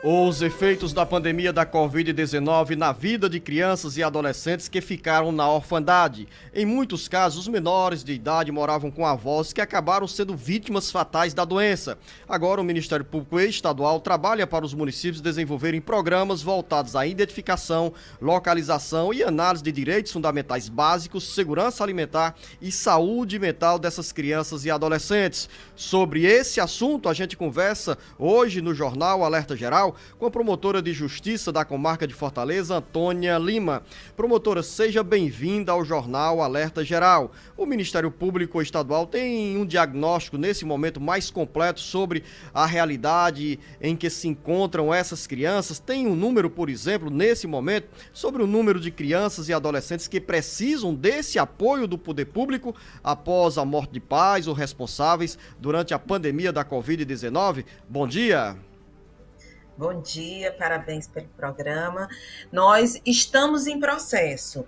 Os efeitos da pandemia da Covid-19 na vida de crianças e adolescentes que ficaram na orfandade. Em muitos casos, os menores de idade moravam com avós que acabaram sendo vítimas fatais da doença. Agora, o Ministério Público Estadual trabalha para os municípios desenvolverem programas voltados à identificação, localização e análise de direitos fundamentais básicos, segurança alimentar e saúde mental dessas crianças e adolescentes. Sobre esse assunto, a gente conversa hoje no Jornal Alerta Geral com a promotora de Justiça da Comarca de Fortaleza, Antônia Lima. Promotora, seja bem-vinda ao Jornal Alerta Geral. O Ministério Público Estadual tem um diagnóstico nesse momento mais completo sobre a realidade em que se encontram essas crianças? Tem um número, por exemplo, nesse momento, sobre o número de crianças e adolescentes que precisam desse apoio do poder público após a morte de pais ou responsáveis durante a pandemia da Covid-19? Bom dia! Bom dia, parabéns pelo programa. Nós estamos em processo.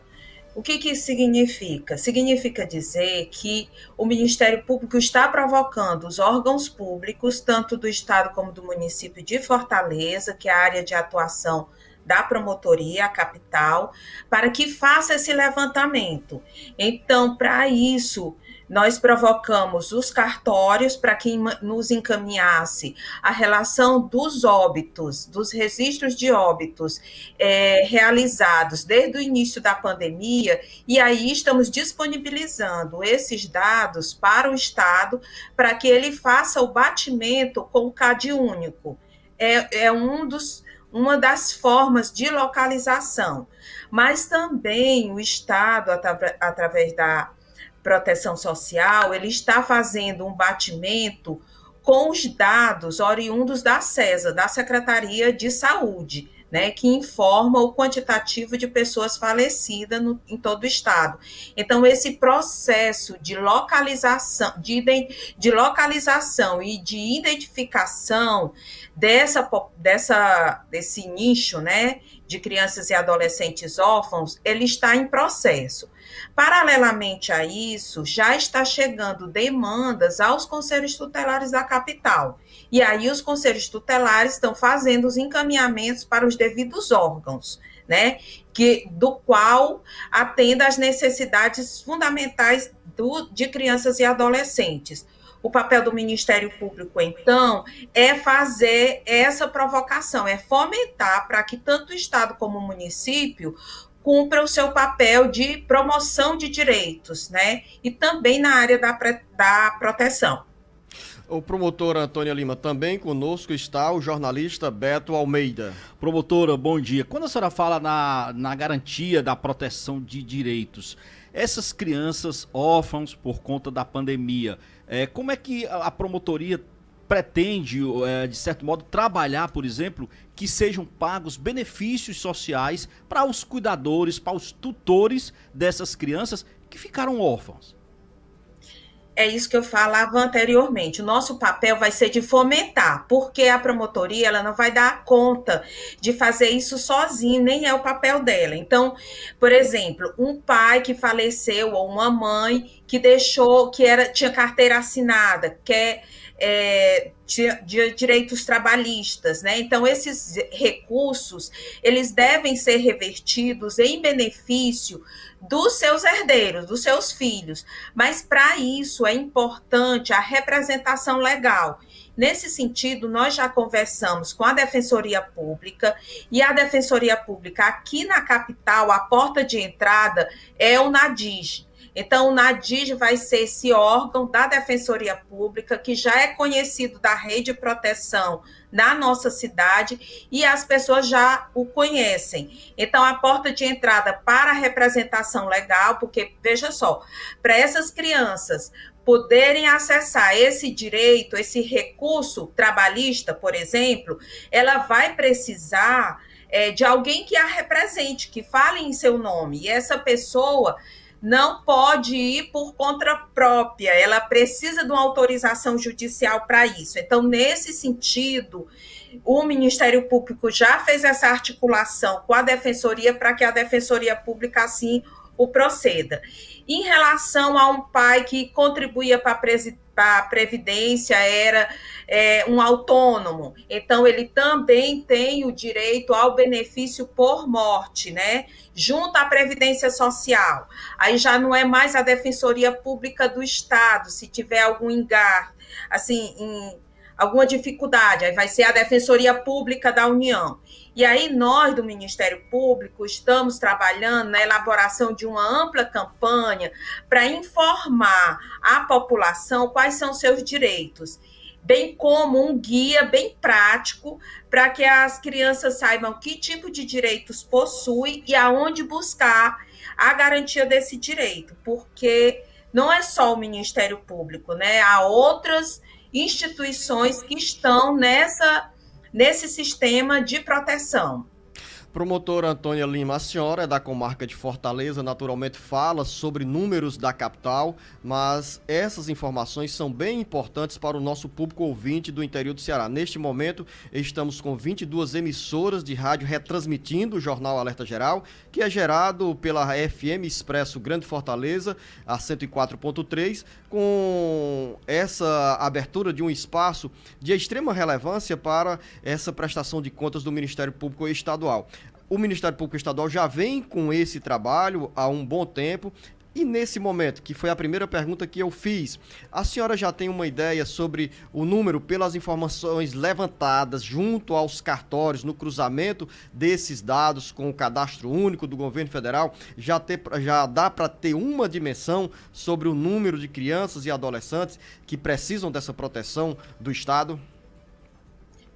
O que isso significa? Significa dizer que o Ministério Público está provocando os órgãos públicos, tanto do Estado como do município de Fortaleza, que é a área de atuação da promotoria, a capital, para que faça esse levantamento. Então, para isso, nós provocamos os cartórios para que nos encaminhasse a relação dos óbitos, dos registros de óbitos realizados desde o início da pandemia, e aí estamos disponibilizando esses dados para o Estado para que ele faça o batimento com o CAD único. Uma das formas de localização, mas também o Estado, através da Proteção Social, ele está fazendo um batimento com os dados oriundos da SESA, da Secretaria de Saúde, né, que informa o quantitativo de pessoas falecidas em todo o estado. Então, esse processo de localização, de localização e de identificação desse nicho, né, de crianças e adolescentes órfãos, ele está em processo. Paralelamente a isso, já está chegando demandas aos conselhos tutelares da capital. E aí os conselhos tutelares estão fazendo os encaminhamentos para os devidos órgãos, né? Do qual atenda às necessidades fundamentais de crianças e adolescentes. O papel do Ministério Público, então, é fazer essa provocação, é fomentar para que tanto o Estado como o município cumpra o seu papel de promoção de direitos, né? E também na área da proteção. O promotor Antônia Lima, também conosco está o jornalista Beto Almeida. Promotora, bom dia. Quando a senhora fala na garantia da proteção de direitos, essas crianças órfãos por conta da pandemia, como é que a promotoria pretende, de certo modo, trabalhar, por exemplo, que sejam pagos benefícios sociais para os cuidadores, para os tutores dessas crianças que ficaram órfãos? É isso que eu falava anteriormente. O nosso papel vai ser de fomentar, porque a promotoria ela não vai dar conta de fazer isso sozinha, nem é o papel dela. Então, por exemplo, um pai que faleceu ou uma mãe que tinha carteira assinada, de direitos trabalhistas, né? Então, esses recursos, eles devem ser revertidos em benefício dos seus herdeiros, dos seus filhos. Mas, para isso, é importante a representação legal. Nesse sentido, nós já conversamos com a Defensoria Pública, e a Defensoria Pública aqui na capital, a porta de entrada é o NADIGE. Então, o NADIGE vai ser esse órgão da Defensoria Pública, que já é conhecido da rede de proteção na nossa cidade, e as pessoas já o conhecem. Então, a porta de entrada para a representação legal, porque, veja só, para essas crianças poderem acessar esse direito, esse recurso trabalhista, por exemplo, ela vai precisar de alguém que a represente, que fale em seu nome, e essa pessoa não pode ir por conta própria, ela precisa de uma autorização judicial para isso. Então, nesse sentido, o Ministério Público já fez essa articulação com a Defensoria para que a Defensoria Pública assim o proceda. Em relação a um pai que contribuía para para a Previdência era um autônomo, então ele também tem o direito ao benefício por morte, né? Junto à Previdência Social. Aí já não é mais a Defensoria Pública do Estado, se tiver algum engar, assim, alguma dificuldade, aí vai ser a Defensoria Pública da União. E aí nós, do Ministério Público, estamos trabalhando na elaboração de uma ampla campanha para informar a população quais são seus direitos, bem como um guia bem prático para que as crianças saibam que tipo de direitos possuem e aonde buscar a garantia desse direito, porque não é só o Ministério Público, né? Há outras instituições que estão nesse sistema de proteção. Promotora Antônia Lima, a senhora é da comarca de Fortaleza, naturalmente fala sobre números da capital, mas essas informações são bem importantes para o nosso público ouvinte do interior do Ceará. Neste momento, estamos com 22 emissoras de rádio retransmitindo o Jornal Alerta Geral, que é gerado pela FM Expresso Grande Fortaleza, a 104.3, com essa abertura de um espaço de extrema relevância para essa prestação de contas do Ministério Público Estadual. O Ministério Público Estadual já vem com esse trabalho há um bom tempo e nesse momento, que foi a primeira pergunta que eu fiz, a senhora já tem uma ideia sobre o número, pelas informações levantadas junto aos cartórios, no cruzamento desses dados com o cadastro único do governo federal, já dá para ter uma dimensão sobre o número de crianças e adolescentes que precisam dessa proteção do Estado?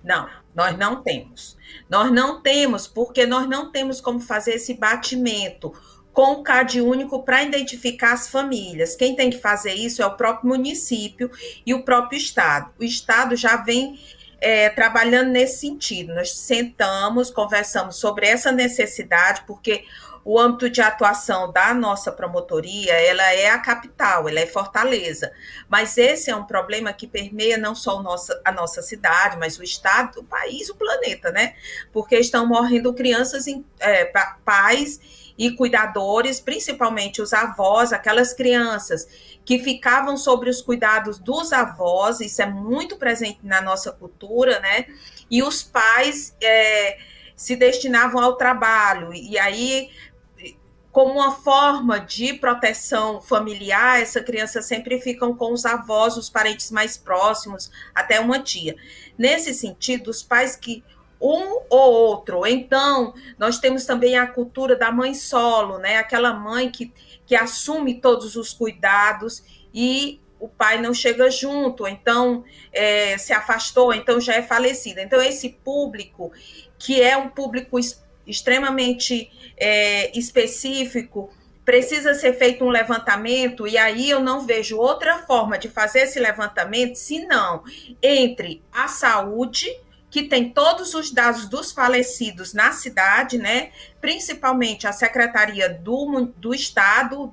Não, nós não temos. Nós não temos, porque nós não temos como fazer esse batimento com o CAD único para identificar as famílias. Quem tem que fazer isso é o próprio município e o próprio Estado. O Estado já vem trabalhando nesse sentido. Nós sentamos, conversamos sobre essa necessidade, porque o âmbito de atuação da nossa promotoria, ela é a capital, ela é Fortaleza, mas esse é um problema que permeia não só a nossa cidade, mas o estado, o país, o planeta, né? Porque estão morrendo crianças, pais e cuidadores, principalmente os avós, aquelas crianças que ficavam sobre os cuidados dos avós, isso é muito presente na nossa cultura, né? E os pais se destinavam ao trabalho, e aí, como uma forma de proteção familiar, essa criança sempre fica com os avós, os parentes mais próximos, até uma tia. Nesse sentido, os pais que um ou outro. Então, nós temos também a cultura da mãe solo, né? Aquela mãe que assume todos os cuidados e o pai não chega junto, então se afastou, então já é falecido. Então, esse público, que é um público extremamente específico, precisa ser feito um levantamento, e aí eu não vejo outra forma de fazer esse levantamento senão entre a saúde, que tem todos os dados dos falecidos na cidade, né? Principalmente a Secretaria do Estado,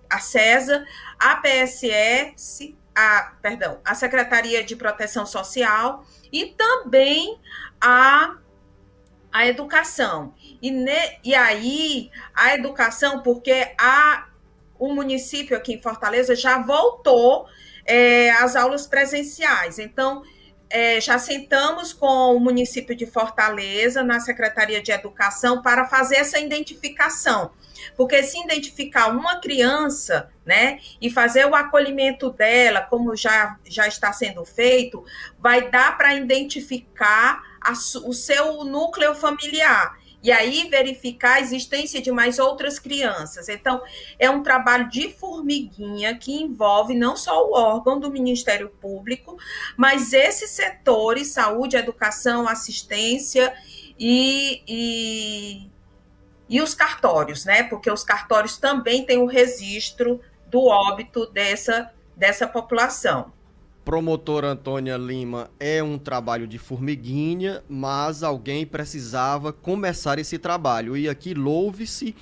a CESA, a PSS, a Secretaria de Proteção Social e também a educação. E aí, a educação, porque o município aqui em Fortaleza já voltou às aulas presenciais. Então, já sentamos com o município de Fortaleza, na Secretaria de Educação, para fazer essa identificação. Porque se identificar uma criança, né, e fazer o acolhimento dela, como já está sendo feito, vai dar para identificar o seu núcleo familiar. E aí verificar a existência de mais outras crianças. Então, é um trabalho de formiguinha que envolve não só o órgão do Ministério Público, mas esses setores, saúde, educação, assistência e os cartórios, né? Porque os cartórios também têm o registro do óbito dessa população. Promotora Antônia Lima, é um trabalho de formiguinha, mas alguém precisava começar esse trabalho. E aqui louve-se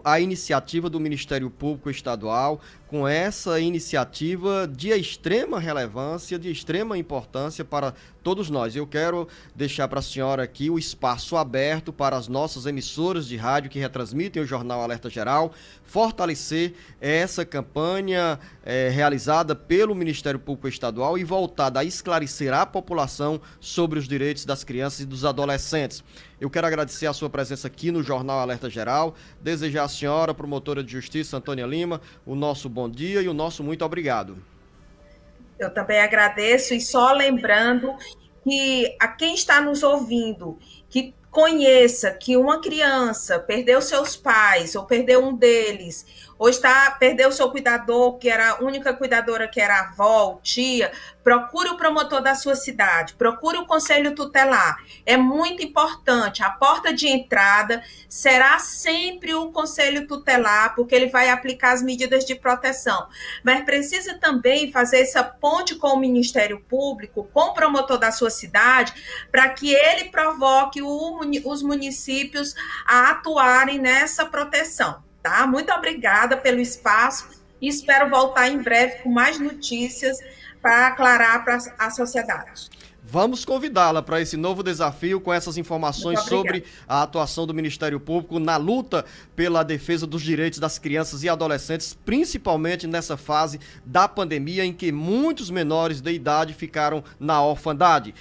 a iniciativa do Ministério Público Estadual com essa iniciativa de extrema relevância, de extrema importância para todos nós. Eu quero deixar para a senhora aqui o espaço aberto para as nossas emissoras de rádio que retransmitem o Jornal Alerta Geral, fortalecer essa campanha realizada pelo Ministério Público Estadual e voltada a esclarecer a população sobre os direitos das crianças e dos adolescentes. Eu quero agradecer a sua presença aqui no Jornal Alerta Geral, desejar à senhora, promotora de justiça, Antônia Lima, o nosso bom dia e o nosso muito obrigado. Eu também agradeço e só lembrando que a quem está nos ouvindo, que conheça que uma criança perdeu seus pais ou perdeu um deles, ou perdeu seu cuidador, que era a única cuidadora, que era a avó, ou tia, procure o promotor da sua cidade, procure o conselho tutelar. É muito importante. A porta de entrada será sempre o conselho tutelar, porque ele vai aplicar as medidas de proteção. Mas precisa também fazer essa ponte com o Ministério Público, com o promotor da sua cidade, para que ele provoque os municípios a atuarem nessa proteção. Tá? Muito obrigada pelo espaço e espero voltar em breve com mais notícias para aclarar para a sociedade. Vamos convidá-la para esse novo desafio com essas informações sobre a atuação do Ministério Público na luta pela defesa dos direitos das crianças e adolescentes, principalmente nessa fase da pandemia em que muitos menores de idade ficaram na orfandade.